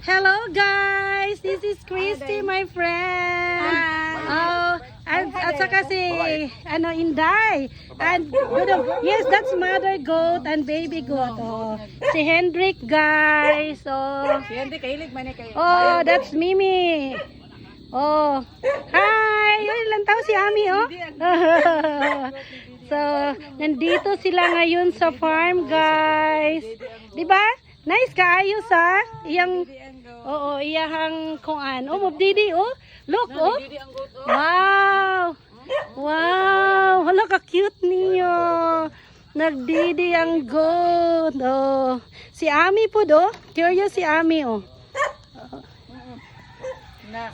Hello guys, this is Christy, my friend. Oh, at saka si Inday. And yes, that's mother goat and baby goat. Oh, si Hendrik guys. Oh, oh, that's Mimi. Oh, hi! Ilan taon si Ami, oh? So, nandito sila ngayon sa farm, guys. Diba? Nice kaayos, ha? Iyang, oo, iyahang kuan. Oh, mabdidi, oh. Look, oh. Wow! Wow! Hala, ka-cute niyo. Nagdidi ang goat. Oh. Si Ami po, do. Curious si Ami, oh.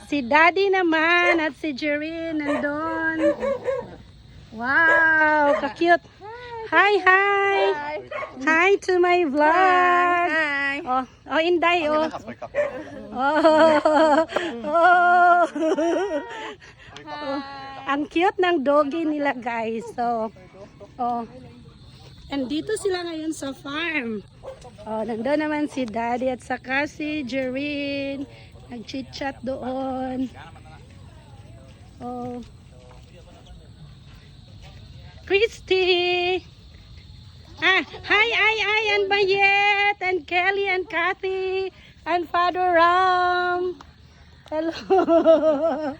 Si Daddy naman at si Jerin nandun. Wow, ka-cute. Hi, hi. Hi to my vlog. Oh, oh, Inday, oh. Oh, oh. Ang cute ng doggy nila, guys. So, oh. And dito sila ngayon sa farm. Oh, nandun naman si Daddy at saka si Jerin. Nag-chit-chat doon. Oh. Christy! Ah, hi, Ay, and Bayet, and Kelly, and Kathy, and Father Ram. Hello.